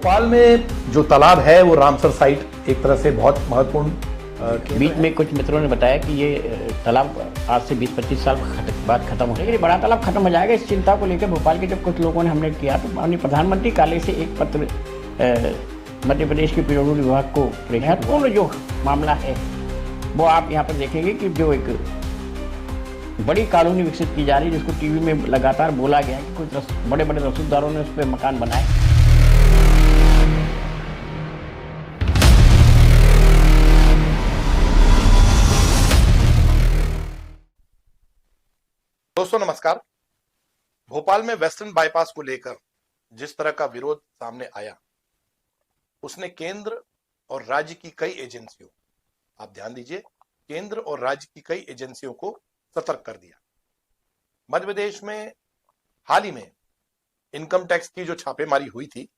भोपाल में जो तालाब है वो रामसर साइट एक तरह से बहुत महत्वपूर्ण बीच में कुछ मित्रों ने बताया कि ये तालाब आज से 20-25 साल बाद खत्म हो जाएगा। ये बड़ा तालाब खत्म हो जाएगा, इस चिंता को लेकर भोपाल के जब कुछ लोगों ने हमने किया तो माननीय प्रधानमंत्री कार्यालय से एक पत्र मध्य प्रदेश के पेट्रोलियम विभाग को महत्वपूर्ण जो मामला है वो आप यहाँ पर देखेंगे कि जो एक बड़ी कॉलोनी विकसित की जा रही है, जिसको टीवी में लगातार बोला गया कि कुछ बड़े बड़े रसूखदारों ने उस पर मकान बनाए। दोस्तों नमस्कार। भोपाल में वेस्टर्न बाईपास को लेकर जिस तरह का विरोध सामने आया उसने केंद्र और राज्य की कई एजेंसियों, आप ध्यान दीजिए, केंद्र और राज्य की कई एजेंसियों को सतर्क कर दिया। मध्य प्रदेश में हाल ही में इनकम टैक्स की जो छापेमारी हुई थी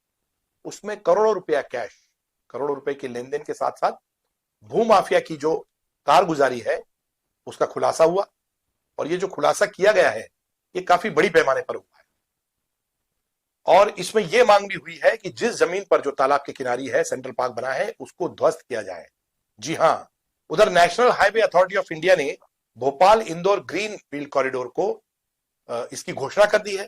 उसमें करोड़ों रुपया कैश, करोड़ों रुपए के लेन देन के साथ साथ भूमाफिया की जो कारगुजारी है उसका खुलासा हुआ। और ये जो खुलासा किया गया है ये काफी बड़ी पैमाने पर हुआ है और इसमें यह मांग भी हुई है कि जिस जमीन पर जो तालाब के किनारे है सेंट्रल पार्क बना है उसको ध्वस्त किया जाए। जी हां, उधर national highway authority of India ने Bhopal Indore green field corridor को इसकी घोषणा कर दी है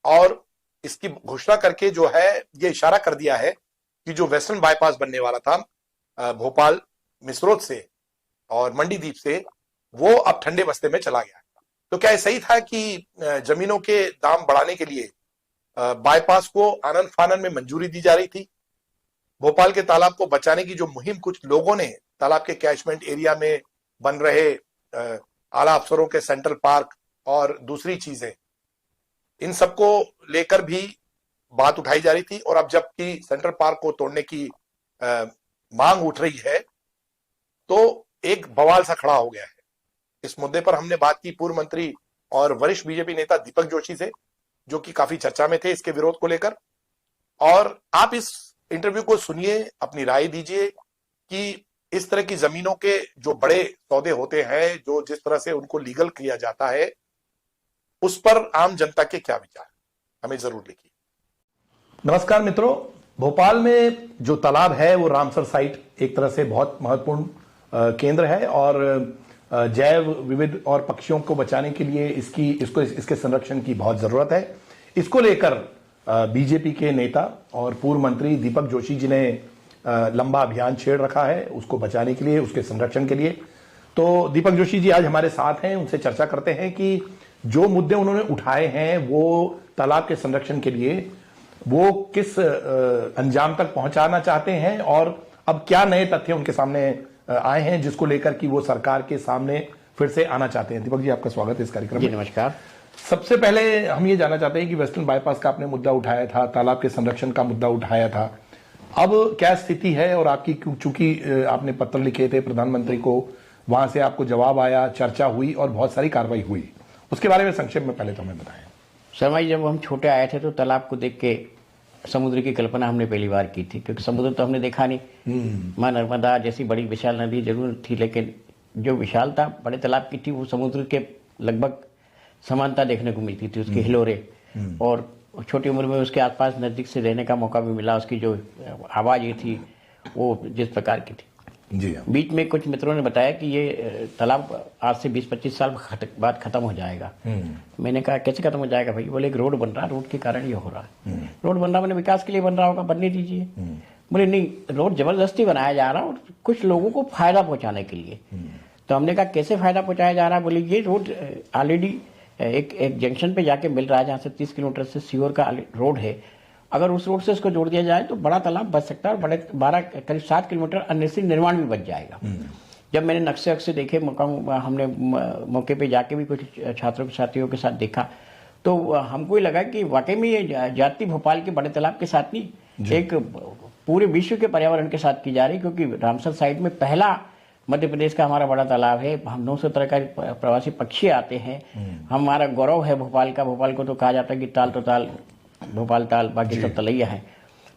और इसकी घोषणा करके जो है ये इशारा कर दिया है कि जो वेस्टर्न बाईपास बनने वाला था भोपाल मिसरोद से और मंडीदीप से वो अब ठंडे बस्ते में चला गया। तो क्या सही था कि जमीनों के दाम बढ़ाने के लिए बाईपास को आनन फानन में मंजूरी दी जा रही थी? भोपाल के तालाब को बचाने की जो मुहिम कुछ लोगों ने तालाब के कैचमेंट एरिया में बन रहे आला अफसरों के सेंट्रल पार्क और दूसरी चीजें, इन सबको लेकर भी बात उठाई जा रही थी। और अब जबकि सेंट्रल पार्क को तोड़ने की मांग उठ रही है तो एक बवाल सा खड़ा हो गया है। इस मुद्दे पर हमने बात की पूर्व मंत्री और वरिष्ठ बीजेपी नेता दीपक जोशी से, जो कि काफी चर्चा में थे इसके विरोध को लेकर। और आप इस इंटरव्यू को सुनिए, अपनी राय दीजिए कि इस तरह की जमीनों के जो बड़े सौदे होते हैं, जो जिस तरह से उनको लीगल किया जाता है, उस पर आम जनता के क्या विचार, हमें जरूर लिखिए। नमस्कार मित्रों, भोपाल में जो तालाब है वो रामसर साइट एक तरह से बहुत महत्वपूर्ण केंद्र है और जैव विविध और पक्षियों को बचाने के लिए इसके संरक्षण की बहुत जरूरत है। इसको लेकर बीजेपी के नेता और पूर्व मंत्री दीपक जोशी जी ने लंबा अभियान छेड़ रखा है उसको बचाने के लिए, उसके संरक्षण के लिए। तो दीपक जोशी जी आज हमारे साथ हैं, उनसे चर्चा करते हैं कि जो मुद्दे उन्होंने उठाए हैं वो तालाब के संरक्षण के लिए वो किस अंजाम तक पहुंचाना चाहते हैं और अब क्या नए तथ्य उनके सामने आए हैं जिसको लेकर कि वो सरकार के सामने फिर से आना चाहते हैं। दीपक जी, आपका स्वागत है इस कार्यक्रम में। नमस्कार। सबसे सबसे पहले हम ये जानना चाहते हैं कि वेस्टर्न बाईपास का आपने मुद्दा उठाया था, तालाब के संरक्षण का मुद्दा उठाया था, अब क्या स्थिति है? और आपकी चूंकि आपने पत्र लिखे थे प्रधानमंत्री को, वहां से आपको जवाब आया, चर्चा हुई और बहुत सारी कार्रवाई हुई, उसके बारे में संक्षेप में पहले तो हमें बताएं। शर्मा जी, जब हम छोटे आए थे तो तालाब को देख के समुद्र की कल्पना हमने पहली बार की थी, क्योंकि समुद्र तो हमने देखा नहीं। मां नर्मदा जैसी बड़ी विशाल नदी जरूर थी, लेकिन जो विशालता बड़े तालाब की थी वो समुद्र के लगभग समानता देखने को मिलती थी, उसके हिलोरे। और छोटी उम्र में उसके आसपास नजदीक से रहने का मौका भी मिला। उसकी जो आवाज ये थी वो जिस प्रकार की थी। जी हाँ। बीच में कुछ मित्रों ने बताया कि ये तालाब आज से 20-25 साल बाद खत्म हो जाएगा। मैंने कहा कैसे खत्म हो जाएगा भाई? बोले एक रोड बन रहा है, रोड के कारण ये हो रहा है। रोड बन रहा, मैंने विकास के लिए बन रहा होगा, बनने दीजिए। बोले नहीं, रोड जबरदस्ती बनाया जा रहा है और कुछ लोगों को फायदा पहुंचाने के लिए। तो हमने कहा कैसे फायदा पहुंचाया जा रहा है? बोले ये रोड ऑलरेडी एक जंक्शन पे जाके मिल रहा है, जहाँ से 30 किलोमीटर से सीवर का रोड है। अगर उस रोड से इसको जोड़ दिया जाए तो बड़ा तालाब बच सकता है और बड़े 12 करीब 7 किलोमीटर अननेसेसरी निर्माण भी बच जाएगा। जब मैंने नक्शे अक्से देखे, हमने मौके पे जाके भी कुछ छात्रों के साथियों के साथ देखा, तो हमको ये लगा कि वाकई में ये जाति भोपाल के बड़े तालाब के साथ नहीं, एक पूरे विश्व के पर्यावरण के साथ की जा रही, क्योंकि रामसर साइट में पहला मध्य प्रदेश का हमारा बड़ा तालाब है। हम 900 तरह का प्रवासी पक्षी आते हैं। हमारा गौरव है भोपाल का। भोपाल को तो कहा जाता है कि ताल तो ताल, भोपाल ताल, बाकी सब तलैया है,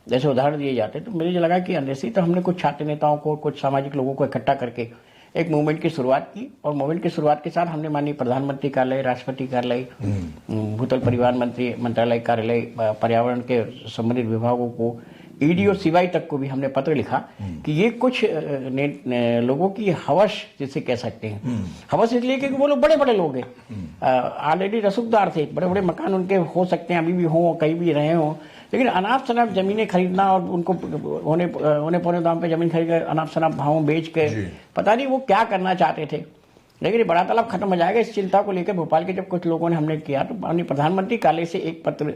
जैसे उदाहरण दिए जाते हैं। तो मुझे लगा कि अंदर तो हमने कुछ छात्र नेताओं को, कुछ सामाजिक लोगों को इकट्ठा करके एक मूवमेंट की शुरुआत की। और मूवमेंट की शुरुआत के साथ हमने माननीय प्रधानमंत्री कार्यालय, राष्ट्रपति कार्यालय, भूतल परिवहन मंत्री मंत्रालय कार्यालय, पर्यावरण के संबंधित विभागों को, ईडी और सीबीआई तक को भी हमने पत्र लिखा कि ये कुछ लोगों की हवस जिसे कह सकते हैं, हवस इसलिए क्योंकि वो लोग बड़े बड़े लोग हैं, ऑलरेडी रसूखदार थे, बड़े बड़े मकान उनके हो सकते हैं, अभी भी हों, कहीं भी रहे हों, लेकिन अनाप शनाप जमीनें खरीदना और उनको होने पौने दाम पे जमीन खरीद कर अनाप शनाप भावों बेच के पता नहीं वो क्या करना चाहते थे। लेकिन ये बड़ा तालाब खत्म हो जाएगा, इस चिंता को लेकर भोपाल के जब कुछ लोगों ने हमने किया तो माननीय प्रधानमंत्री कार्यालय से एक पत्र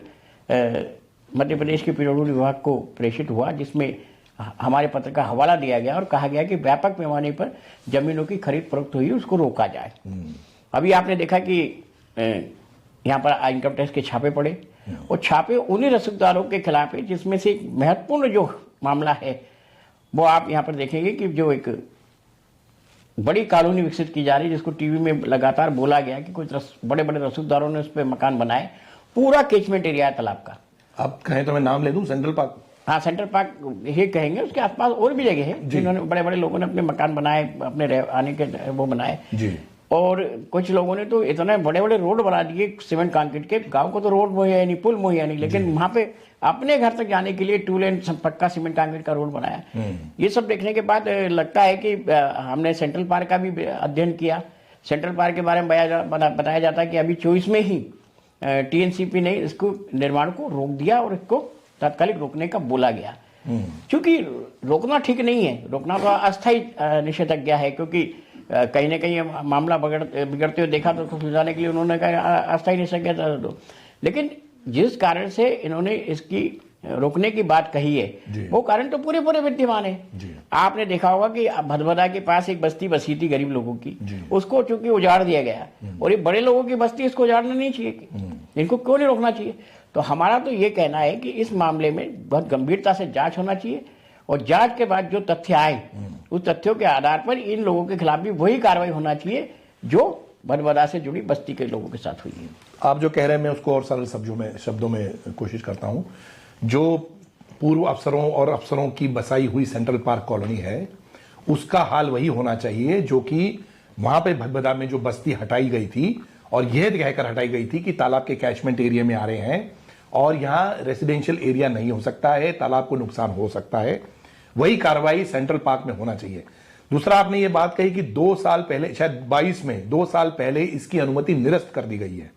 मध्य प्रदेश के पीडब्ल्यूडी विभाग को प्रेषित हुआ, जिसमें हमारे पत्र का हवाला दिया गया और कहा गया कि व्यापक पैमाने पर जमीनों की खरीद फरोख्त हुई उसको रोका जाए। अभी आपने देखा कि यहाँ पर इनकम टैक्स के छापे पड़े और छापे उन्हीं रसूखदारों के खिलाफ है जिसमें से एक महत्वपूर्ण जो मामला है वो आप यहाँ पर देखेंगे कि जो एक बड़ी कॉलोनी विकसित की जा रही है, जिसको टीवी में लगातार बोला गया कि कुछ बड़े बड़े रसूखदारों ने उस पर मकान बनाए, पूरा कैचमेंट एरिया है तालाब का। आप कहें तो मैं नाम ले दूं, सेंट्रल पार्क। हाँ, सेंट्रल पार्क ये कहेंगे, उसके आसपास और भी जगह है जिन्होंने बड़े बड़े लोगों ने अपने मकान बनाए, अपने आने के वो बनाए जी। और कुछ लोगों ने तो इतने बड़े बड़े रोड बना दिए सीमेंट कंक्रीट के, गांव को तो रोड मुहैया नहीं, पुल मुहैया नहीं, लेकिन वहां पे अपने घर तक जाने के लिए 2 लेन पक्का सीमेंट कंक्रीट का रोड बनाया। ये सब देखने के बाद लगता है कि हमने सेंट्रल पार्क का भी अध्ययन किया। सेंट्रल पार्क के बारे में बताया जाता है कि अभी 24 में ही टीएनसीपी ने इसको निर्माण को रोक दिया और इसको तात्कालिक रोकने का बोला गया। क्योंकि रोकना ठीक नहीं है, रोकना तो अस्थायी निषेधाज्ञा है, क्योंकि कहीं ना कहीं मामला बिगड़ते हुए देखा तो सुलझाने के लिए उन्होंने कहा अस्थायी निषेधाज्ञा दो। लेकिन जिस कारण से इन्होंने इसकी रोकने की बात कही है वो कारण तो पूरे विद्यमान है। आपने देखा होगा कि भदभदा के पास एक बस्ती बसी थी गरीब लोगों की, उसको चूंकि उजाड़ दिया गया और ये बड़े लोगों की बस्ती, इसको उजाड़ना नहीं चाहिए, इनको क्यों नहीं रोकना चाहिए। तो हमारा तो ये कहना है कि इस मामले में बहुत गंभीरता से जांच होना चाहिए और जांच के बाद जो तथ्य आए उस तथ्यों के आधार पर इन लोगों के खिलाफ भी वही कार्रवाई होना चाहिए जो भदभदा से जुड़ी बस्ती के लोगों के साथ हुई है। आप जो कह रहे हैं मैं उसको और सरल शब्दों में कोशिश करता हूं। जो पूर्व अफसरों और अफसरों की बसाई हुई सेंट्रल पार्क कॉलोनी है उसका हाल वही होना चाहिए जो कि वहां पे भदभदा में जो बस्ती हटाई गई थी और यह कहकर हटाई गई थी कि तालाब के कैचमेंट एरिया में आ रहे हैं और यहां रेसिडेंशियल एरिया नहीं हो सकता है, तालाब को नुकसान हो सकता है, वही कार्रवाई सेंट्रल पार्क में होना चाहिए। दूसरा, आपने ये बात कही कि 2 साल पहले, शायद 22 में 2 साल पहले इसकी अनुमति निरस्त कर दी गई है,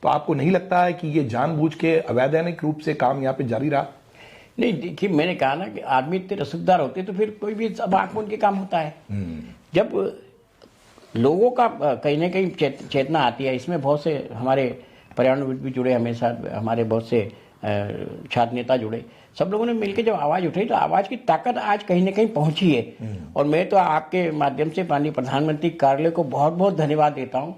तो आपको नहीं लगता है कि ये जानबूझ के अवैधानिक रूप से काम यहाँ पे जारी रहा? नहीं, देखिए मैंने कहा ना कि आदमी इतने रसूखदार होते तो फिर कोई भी अब आंख मूंद के काम होता है। जब लोगों का कहीं ना कहीं चेतना आती है, इसमें बहुत से हमारे पर्यावरणविद भी जुड़े, हमेशा हमारे बहुत से छात्र नेता जुड़े, सब लोगों ने मिलकर जब आवाज उठाई तो आवाज की ताकत आज कहीं ना कहीं पहुंची है। और मैं तो आपके माध्यम से माननीय प्रधानमंत्री कार्यालय को बहुत बहुत धन्यवाद देता हूं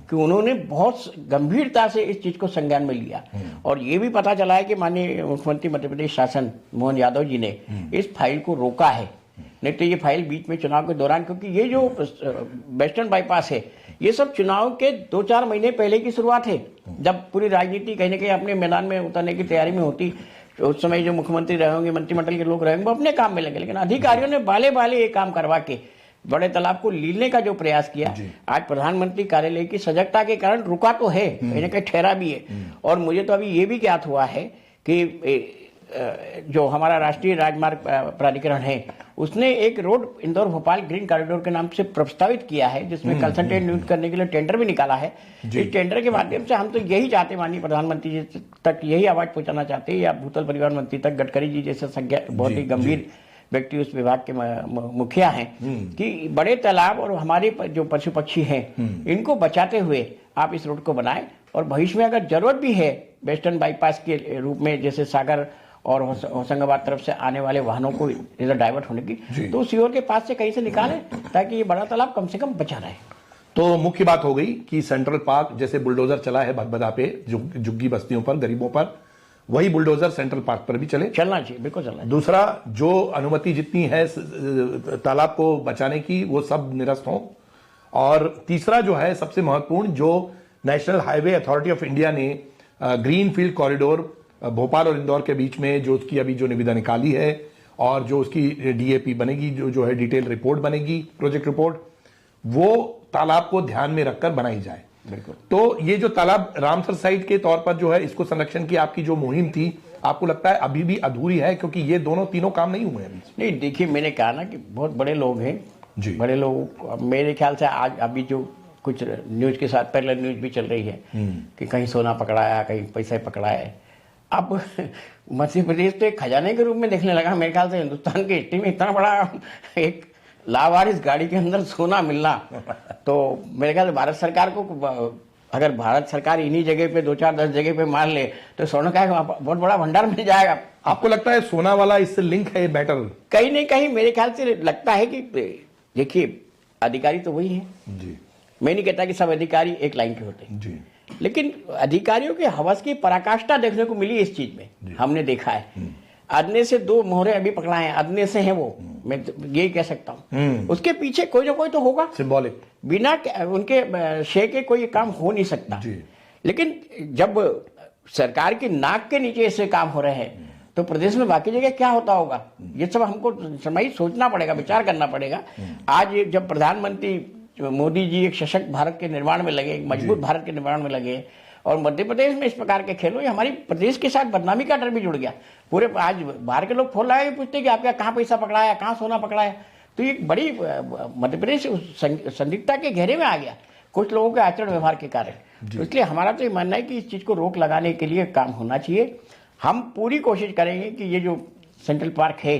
कि उन्होंने बहुत गंभीरता से इस चीज को संज्ञान में लिया और ये भी पता चला है कि माननीय मुख्यमंत्री मध्य प्रदेश शासन मोहन यादव जी ने इस फाइल को रोका है। नहीं तो ये फाइल बीच में चुनाव के दौरान, क्योंकि ये जो वेस्टर्न बाईपास है ये सब चुनाव के 2-4 महीने पहले की शुरुआत है, जब पूरी राजनीति कहीं ना कहीं अपने मैदान में उतरने की तैयारी में होती। उस समय जो मुख्यमंत्री रहे होंगे, मंत्रिमंडल के लोग रहेंगे, वो अपने काम में लगे, लेकिन अधिकारियों ने बाले बाले ये काम करवा के बड़े तालाब को लीलने का जो प्रयास किया, आज प्रधानमंत्री कार्यालय की सजगता के कारण रुका तो है, कहीं ना कहीं ठहरा भी है। और मुझे तो अभी ये भी ज्ञात हुआ है कि जो हमारा राष्ट्रीय राजमार्ग प्राधिकरण है उसने एक road Indore Bhopal green corridor के नाम से प्रस्तावित किया है, जिसमें कंसंट्रेट नियुक्त करने के लिए टेंडर भी निकाला है। इस टेंडर के माध्यम से हम तो यही चाहते, माननीय प्रधानमंत्री जी तक यही आवाज पहुंचाना चाहते हैं, या भूतल परिवहन मंत्री तक, गडकरी जी जैसे बहुत ही गंभीर व्यक्ति उस विभाग के मुखिया हैं, कि बड़े तालाब और हमारे जो पशु पक्षी हैं इनको बचाते हुए आप इस रोड को बनाएं और भविष्य में अगर जरूरत भी है वेस्टर्न बाईपास के रूप में, जैसे सागर और होशंगाबाद तरफ से आने वाले वाहनों को इधर डाइवर्ट होने की, तो सीहोर के पास से कहीं से निकालें ताकि ये बड़ा तालाब कम से कम बचा रहे। तो मुख्य बात हो गई कि सेंट्रल पार्क जैसे बुलडोजर चला है भदभदा पे झुग्गी बस्तियों पर, गरीबों पर, वही बुलडोजर सेंट्रल पार्क पर भी चलना चाहिए, बिल्कुल चलना चाहिए। दूसरा, जो अनुमति जितनी है तालाब को बचाने की वो सब निरस्त हो। और तीसरा जो है सबसे महत्वपूर्ण, जो national highway authority of India ने ग्रीन फील्ड कॉरिडोर भोपाल और इंदौर के बीच में जो उसकी अभी जो निविदा निकाली है और जो उसकी डीएपी बनेगी, जो है डिटेल रिपोर्ट बनेगी, प्रोजेक्ट रिपोर्ट, वो तालाब को ध्यान में रखकर बनाई जाए। बिल्कुल। तो ये जो तालाब रामसर साइट के तौर पर जो है इसको संरक्षण की आपकी जो मुहिम थी आपको लगता है अभी भी अधूरी है, क्योंकि ये दोनों तीनों काम नहीं हुए अभी? नहीं, देखिए, मैंने कहा ना कि बहुत बड़े लोग हैं जी। बड़े लोग, मेरे ख्याल से आज अभी जो कुछ न्यूज के साथ पहले न्यूज भी चल रही है कि कहीं सोना पकड़ाया, कहीं पैसे पकड़ाए। अब मध्य प्रदेश तो एक खजाने के रूप में देखने लगा। मेरे ख्याल से हिंदुस्तान की हिस्ट्री में इतना बड़ा एक लावारिस गाड़ी के अंदर सोना मिलना, तो मेरे ख्याल से भारत सरकार को, अगर भारत सरकार इन्हीं जगह पे 2-4-10 जगह पे मार ले तो सोना का बहुत बड़ा भंडार मिल जाएगा। आपको लगता है सोना वाला इससे लिंक है मैटर? कहीं नहीं कहीं मेरे ख्याल से लगता है कि देखिए, अधिकारी तो वही है जी। मैं नहीं कहता कि सब अधिकारी एक लाइन के होते हैं जी। लेकिन अधिकारियों के हवस की पराकाष्ठा देखने को मिली इस चीज में। हमने देखा है अदने से 2 मोहरे अभी पकड़ाए हैं, अदने से हैं वो, मैं यही कह सकता हूँ। उसके पीछे कोई ना कोई तो होगा, सिंबॉलिक, बिना उनके शे के कोई काम हो नहीं सकता जी। लेकिन जब सरकार की नाक के नीचे ऐसे काम हो रहे हैं तो प्रदेश में बाकी जगह क्या होता होगा, ये सब हमको समय सोचना पड़ेगा, विचार करना पड़ेगा। आज जब प्रधानमंत्री मोदी जी एक सशक्त भारत के निर्माण में लगे, एक मजबूत भारत के निर्माण में लगे, और मध्य प्रदेश में इस प्रकार के खेलों, ये हमारी प्रदेश के साथ बदनामी का डर भी जुड़ गया। पूरे आज बाहर के लोग फोन लगा के पूछते कि आपका कहाँ पैसा पकड़ाया, कहाँ सोना पकड़ाया, तो ये बड़ी मध्य प्रदेश संदिग्धता के घेरे में आ गया कुछ लोगों के आचरण व्यवहार के कारण। तो इसलिए हमारा तो ये मानना है कि इस चीज को रोक लगाने के लिए काम होना चाहिए। हम पूरी कोशिश करेंगे कि ये जो सेंट्रल पार्क है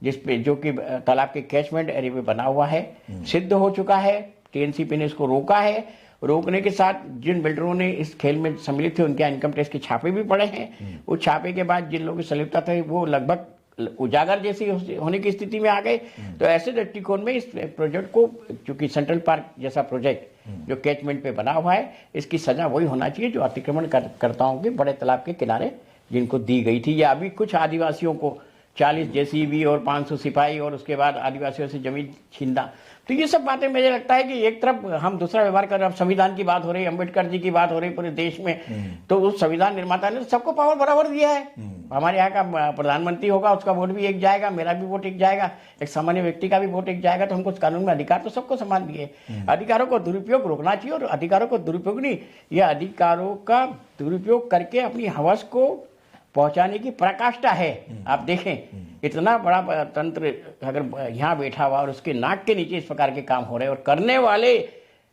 जिसपे जो कि तालाब के कैचमेंट एरिया में बना हुआ है, सिद्ध हो चुका है, टीएनसीपी ने इसको रोका है। रोकने के साथ जिन बिल्डरों ने इस खेल में सम्मिलित थे उनके इनकम टैक्स के छापे भी पड़े हैं। उस छापे के बाद जिन लोगों की संलिप्तता थे वो लगभग उजागर जैसी होने की स्थिति में आ गए। तो ऐसे दृष्टिकोण में इस प्रोजेक्ट को, चूंकि सेंट्रल पार्क जैसा प्रोजेक्ट जो कैचमेंट पे बना हुआ है, इसकी सजा वही होना चाहिए जो अतिक्रमण करताओं के बड़े तालाब के किनारे जिनको दी गई थी, या अभी कुछ आदिवासियों को 40 जेसीबी और 500 सिपाही और उसके बाद आदिवासियों से जमीन छीनना। तो ये सब बातें मुझे लगता है कि एक तरफ हम दूसरा व्यवहार कर रहे हैं। अब संविधान की बात हो रही है, अम्बेडकर जी की बात हो रही है पूरे देश में, तो उस संविधान निर्माता ने सबको पावर बराबर दिया है। हमारे यहाँ का प्रधानमंत्री होगा, उसका वोट भी एक जाएगा, मेरा भी वोट एक जाएगा, एक सामान्य व्यक्ति का भी वोट एक जाएगा। तो हमको उस कानून में अधिकार तो सबको समान दिए। अधिकारों को दुरुपयोग रोकना चाहिए, और अधिकारों को दुरुपयोग नहीं, यह अधिकारों का दुरुपयोग करके अपनी हवस को पहुंचाने की पराकाष्ठा है। आप देखें इतना बड़ा तंत्र अगर यहाँ बैठा हुआ और उसके नाक के नीचे इस प्रकार के काम हो रहे हैं, और करने वाले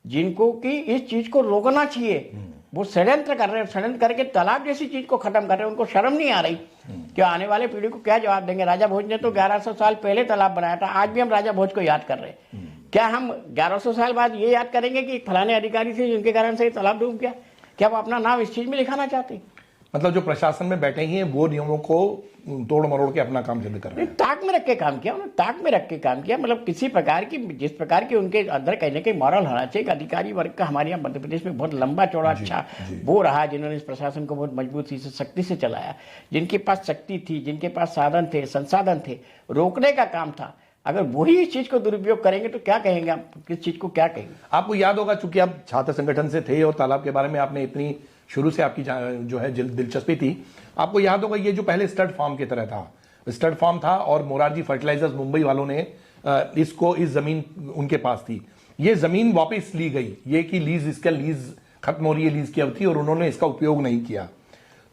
जिनको कि इस चीज को रोकना चाहिए वो षड्यंत्र कर रहे हैं। षड्यंत्र करके तालाब जैसी चीज को खत्म कर रहे हैं। उनको शर्म नहीं आ रही कि आने वाले पीढ़ी को क्या जवाब देंगे। राजा भोज ने तो 1100 साल पहले तालाब बनाया था, आज भी हम राजा भोज को याद कर रहे हैं। क्या हम 1100 साल बाद ये याद करेंगे कि फलाने अधिकारी थे जिनके कारण से तालाब डूब गया? क्या वो अपना नाम इस चीज में लिखाना चाहते हैं? मतलब जो प्रशासन में बैठे ही हैं वो नियमों को तोड़ मरोड़ के अपना काम जल्दी कर रहे हैं। ताक में रख के काम किया उन्होंने, ताक में रख के काम किया। मतलब किसी प्रकार की, जिस प्रकार की उनके अंदर कहीं ना कहीं मॉरल होना चाहिए। अधिकारी वर्ग का हमारे यहाँ मध्य प्रदेश में बहुत लंबा चौड़ा अच्छा वो रहा, जिन्होंने इस प्रशासन को बहुत मजबूती से शक्ति से चलाया, जिनके पास शक्ति थी, जिनके पास साधन थे, संसाधन थे, रोकने का काम था। अगर वही इस चीज को दुरुपयोग करेंगे तो क्या कहेंगे आप, किस चीज को क्या कहेंगे? आपको याद होगा, चूंकि आप छात्र संगठन से थे और तालाब के बारे में आपने इतनी शुरू से आपकी जो है दिलचस्पी थी, आपको याद होगा ये जो पहले स्टड फार्म की तरह था, स्टड फार्म था, और मोरारजी फर्टिलाइजर्स मुंबई वालों ने इस जमीन उनके पास थी, ये जमीन वापस ली गई, ये कि लीज, इसका लीज खत्म हो रही है, लीज की अवधि, और उन्होंने इसका उपयोग नहीं किया।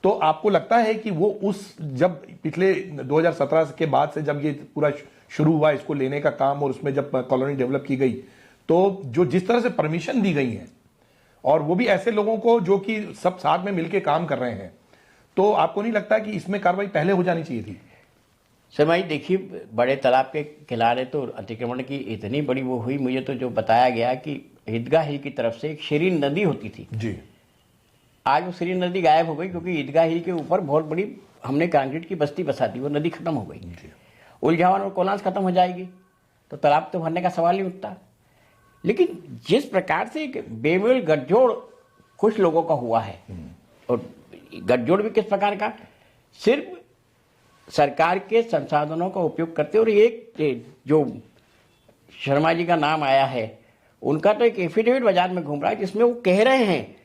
तो आपको लगता है कि वो उस जब पिछले 2017 के बाद से जब ये पूरा शुरू हुआ इसको लेने का काम, और उसमें जब कॉलोनी डेवलप की गई, तो जो जिस तरह से परमिशन दी गई है, और वो भी ऐसे लोगों को जो कि सब साथ में मिलकर काम कर रहे हैं, तो आपको नहीं लगता कि इसमें कार्रवाई पहले हो जानी चाहिए थी? शर्मा जी देखिए, बड़े तालाब के किनारे तो अतिक्रमण की इतनी बड़ी वो हुई, मुझे तो जो बताया गया कि ईदगाह हिल की तरफ से एक शिरीन नदी होती थी जी, आज वो शिरीन नदी गायब हो गई, क्योंकि ईदगाह हिल के ऊपर बहुत बड़ी हमने कंक्रीट की बस्ती बसा दी, वो नदी खत्म हो गई। उलझावन और कोलांस खत्म हो जाएगी तो तालाब तो भरने का सवाल ही उठता। लेकिन जिस प्रकार से बेमेल गठजोड़ कुछ लोगों का हुआ है, और गठजोड़ भी किस प्रकार का, सिर्फ सरकार के संसाधनों का उपयोग करते। और एक जो शर्मा जी का नाम आया है, उनका तो एक एफिडेविट बाजार में घूम रहा है जिसमें वो कह रहे हैं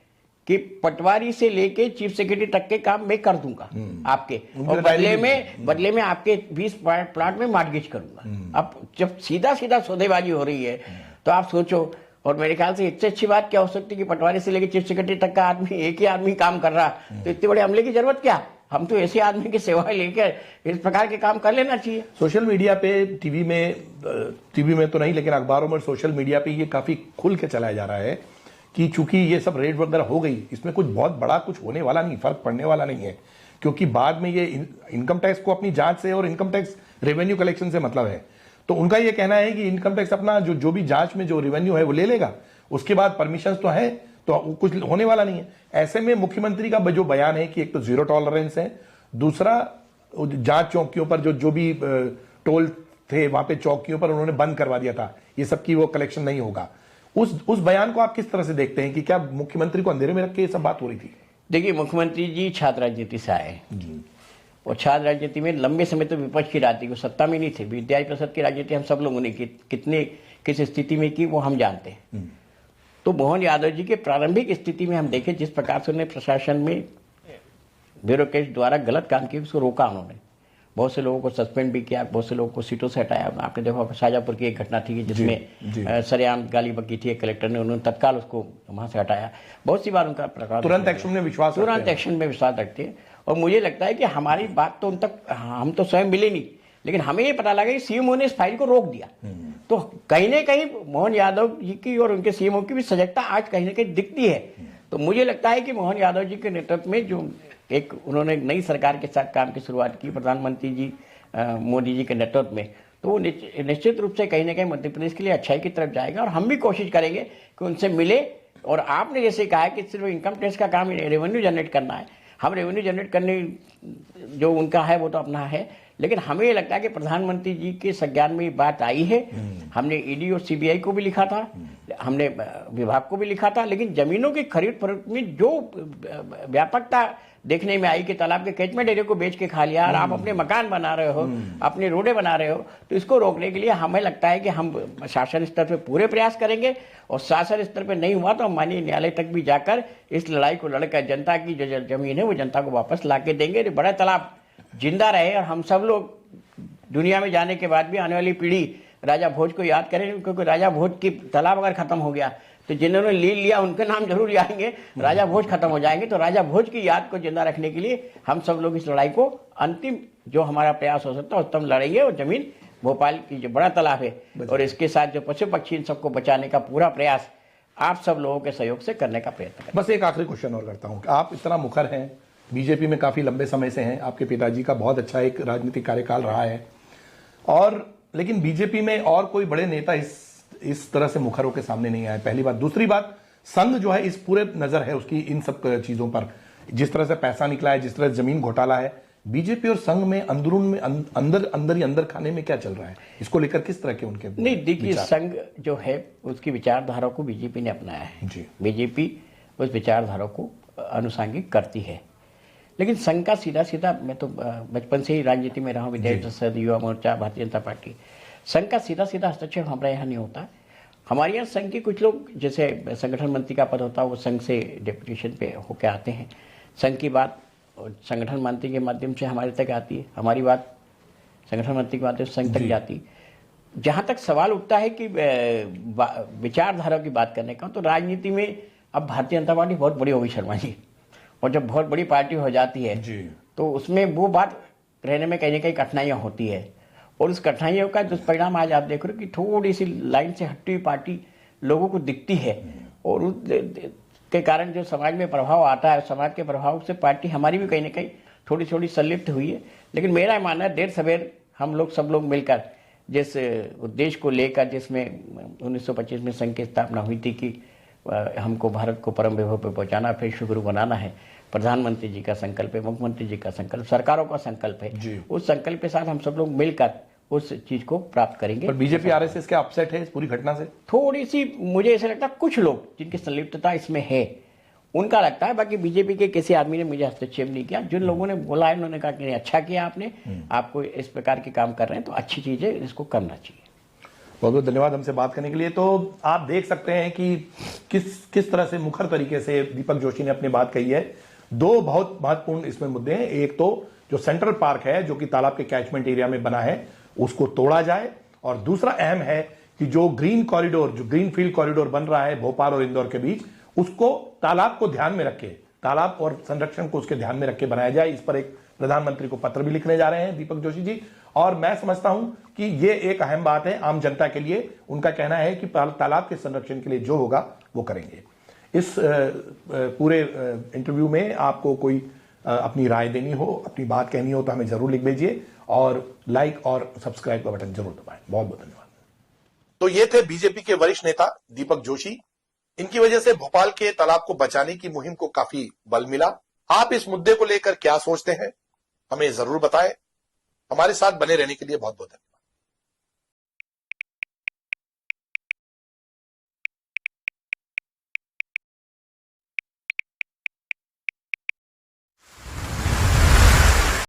कि पटवारी से लेके चीफ सेक्रेटरी तक के काम मैं कर दूंगा आपके, और बदले में आपके 20 प्लाट में मार्गेज करूंगा। अब जब सीधा सीधा सौदेबाजी हो रही है तो आप सोचो, और मेरे ख्याल से इससे अच्छी बात क्या हो सकती है कि पटवारी से लेकर चीफ सेक्रेटरी तक का आदमी, एक ही आदमी काम कर रहा, तो इतने बड़े अमले की जरूरत क्या? हम तो ऐसे आदमी की सेवा लेकर इस प्रकार के काम कर लेना चाहिए। सोशल मीडिया पे, टीवी में तो नहीं, लेकिन अखबारों में, सोशल मीडिया पे ये काफी खुल के चलाया जा रहा है कि चूंकि ये सब रेड वगैरह हो गई, इसमें कुछ बहुत बड़ा कुछ होने वाला नहीं, फर्क पड़ने वाला नहीं है, क्योंकि बाद में ये इनकम टैक्स को अपनी जांच से और इनकम टैक्स रेवेन्यू कलेक्शन से मतलब है। तो उनका ये कहना है कि इनकम टैक्स अपना जो भी जांच में जो रेवेन्यू है वो ले लेगा, उसके बाद परमिशन तो है, तो कुछ होने वाला नहीं है। ऐसे में मुख्यमंत्री का जो बयान है कि एक तो जीरो टॉलरेंस है, दूसरा जांच चौकियों पर जो भी टोल थे वहां पे चौकियों पर उन्होंने बंद करवा दिया था, ये सब की वो कलेक्शन नहीं होगा। उस बयान को आप किस तरह से देखते हैं कि क्या मुख्यमंत्री को अंधेरे में रख के ये सब बात हो रही थी? देखिए, मुख्यमंत्री जी छात्र राजनीति से आए और छात्र राजनीति में लंबे समय तो विपक्ष की राजनीति, वो सत्ता में नहीं थे। विद्यार्थी परिषद की राजनीति हम सब लोगों ने किस स्थिति में की वो हम जानते हैं। तो मोहन यादव जी के प्रारंभिक स्थिति में हम देखें जिस प्रकार से उन्हें प्रशासन में ब्यूरोक्रेट द्वारा गलत काम किया, उसको रोका उन्होंने। बहुत से लोगों को सस्पेंड भी किया, बहुत से लोगों को सीटों से हटाया। आपने देखा शाहजहाँपुर की एक घटना थी जिसमें सरेआम गाली बकी थी, कलेक्टर ने, उन्होंने तत्काल उसको वहां से हटाया। बहुत सी बार उनका प्रकार तुरंत एक्शन में विश्वास रखते हैं। और मुझे लगता है कि हमारी बात तो उन तक हम तो स्वयं मिले नहीं, लेकिन हमें ये पता लगा कि सीएमओ ने इस फाइल को रोक दिया। तो कहीं ना कहीं मोहन यादव जी की और उनके सीएमओ की भी सजगता आज कहीं ना कहीं दिखती है। तो मुझे लगता है कि मोहन यादव जी के नेतृत्व में जो एक उन्होंने नई सरकार के साथ काम की शुरुआत की, प्रधानमंत्री जी मोदी जी के नेतृत्व में, तो वो निश्चित रूप से कहीं ना कहीं मध्य प्रदेश के लिए अच्छाई की तरफ जाएगा। और हम भी कोशिश करेंगे कि उनसे मिले। और आपने जैसे कहा कि सिर्फ इनकम टैक्स का काम रेवेन्यू जनरेट करना है, हम रेवेन्यू जनरेट करने जो उनका है वो तो अपना है, लेकिन हमें ये लगता है कि प्रधानमंत्री जी के संज्ञान में ये बात आई है। हमने ईडी और सीबीआई को भी लिखा था, हमने विभाग को भी लिखा था, लेकिन जमीनों की खरीद फरोख्त में जो व्यापकता देखने में आई कि तालाब के कैचमेंट एरिया को बेच के खा लिया और आप अपने मकान बना रहे हो, अपने रोडें बना रहे हो, तो इसको रोकने के लिए हमें लगता है कि हम शासन स्तर पे पूरे प्रयास करेंगे। और शासन स्तर पे नहीं हुआ तो हम माननीय न्यायालय तक भी जाकर इस लड़ाई को लड़कर जनता की जो जमीन है वो जनता को वापस ला के देंगे। बड़ा तालाब जिंदा रहे और हम सब लोग दुनिया में जाने के बाद भी आने वाली पीढ़ी राजा भोज को याद करें, क्योंकि राजा भोज की तालाब अगर खत्म हो गया तो जिन्होंने ले लिया उनके नाम जरूर जाएंगे, राजा भोज खत्म हो जाएंगे। तो राजा भोज की याद को जिंदा रखने के लिए हम सब लोग इस लड़ाई को अंतिम जो हमारा प्रयास हो सकता है उत्तम लड़ेंगे। और जमीन भोपाल की जो बड़ा तालाब है और इसके साथ जो पशु पक्षी इन सबको बचाने का पूरा प्रयास आप सब लोगों के सहयोग से करने का प्रयत्न करें। बस एक आखिरी क्वेश्चन और करता हूं, आप इतना मुखर हैं, बीजेपी में काफी लंबे समय से हैं, आपके पिताजी का बहुत अच्छा एक राजनीतिक कार्यकाल रहा है, और लेकिन बीजेपी में और कोई बड़े नेता इस तरह से मुखर होकर सामने नहीं आए, पहली बात। दूसरी बात, संघ जो है इस पूरे नजर है उसकी इन सब चीजों पर, जिस तरह से पैसा निकला है, जिस तरह से जमीन घोटाला है, बीजेपी और संघ में अंदरून में अंदर खाने में क्या चल रहा है, इसको लेकर किस तरह के उनके नहीं, देखिए संघ जो है उसकी विचारधारा को बीजेपी ने अपनाया है जी। बीजेपी उस विचारधारा को अनुसांगिक करती है, लेकिन संघ का सीधा सीधा, मैं तो बचपन से ही राजनीति में रहा हूँ, विद्यार्थी परिषद, युवा मोर्चा, भारतीय जनता पार्टी, संघ का सीधा सीधा हस्तक्षेप हमारे यहाँ नहीं होता। हमारे यहाँ संघ के कुछ लोग, जैसे संगठन मंत्री का पद होता है, वो संघ से डेपुटेशन पे होके आते हैं, संघ की बात संगठन मंत्री के माध्यम से हमारे तक आती है, हमारी बात संगठन मंत्री के माध्यम से संघ तक जाती। जहाँ तक सवाल उठता है कि विचारधारा की बात करने का, तो राजनीति में अब भारतीय जनता पार्टी बहुत बड़ी होगी शर्मा जी, और जब बहुत बड़ी पार्टी हो जाती है तो उसमें वो बात रहने में कहीं ना कहीं कठिनाइयाँ होती है। और उस कठिनाइयों का दुष्परिणाम आज आप देख रहे हो कि थोड़ी सी लाइन से हटती हुई पार्टी लोगों को दिखती है, और के कारण जो समाज में प्रभाव आता है, समाज के प्रभाव से पार्टी हमारी भी कहीं ना कहीं थोड़ी थोड़ी संलिप्त हुई है। लेकिन मेरा मानना है देर सवेर हम लोग सब लोग मिलकर जिस उद्देश्य को लेकर, जिसमें 1925 में संघ की स्थापना हुई थी कि हमको भारत को परम वैभव पे पहुंचाना, फिर शुरू बनाना है, प्रधानमंत्री जी का संकल्प है, मुख्यमंत्री जी का संकल्प, सरकारों का संकल्प है, उस संकल्प के साथ हम सब लोग मिलकर उस चीज को प्राप्त करेंगे। पर बीजेपी आरएसएस के अपसेट है इस पूरी घटना से थोड़ी सी, मुझे ऐसा लगता है कुछ लोग जिनकी संलिप्तता इसमें है उनका लगता है, बाकी बीजेपी के किसी आदमी ने मुझे हस्तक्षेप नहीं किया। जिन लोगों ने बोला है उन्होंने कहा कि नहीं, अच्छा किया आपने, आपको इस प्रकार के काम कर रहे हैं तो अच्छी चीज है, इसको करना चाहिए। बहुत बहुत धन्यवाद हमसे बात करने के लिए। तो आप देख सकते हैं कि किस तरह से मुखर तरीके से दीपक जोशी ने अपनी बात कही है। दो बहुत महत्वपूर्ण इसमें मुद्दे हैं, एक तो जो सेंट्रल पार्क है जो कि तालाब के कैचमेंट एरिया में बना है उसको तोड़ा जाए, और दूसरा अहम है कि जो ग्रीन कॉरिडोर, जो ग्रीन फील्ड कॉरिडोर बन रहा है भोपाल और इंदौर के बीच, उसको तालाब को ध्यान में रखे, तालाब और संरक्षण को उसके ध्यान में रख के बनाया जाए। इस पर एक प्रधानमंत्री को पत्र भी लिखने जा रहे हैं दीपक जोशी जी। और मैं समझता हूं कि ये एक अहम बात है आम जनता के लिए। उनका कहना है कि तालाब के संरक्षण के लिए जो होगा वो करेंगे। इस पूरे इंटरव्यू में आपको कोई अपनी राय देनी हो, अपनी बात कहनी हो तो हमें जरूर लिख भेजिए और लाइक और सब्सक्राइब का बटन जरूर दबाएं। बहुत बहुत धन्यवाद। तो ये थे बीजेपी के वरिष्ठ नेता दीपक जोशी। इनकी वजह से भोपाल के तालाब को बचाने की मुहिम को काफी बल मिला। आप इस मुद्दे को लेकर क्या सोचते हैं, हमें जरूर बताएं। हमारे साथ बने रहने के लिए बहुत बहुत धन्यवाद।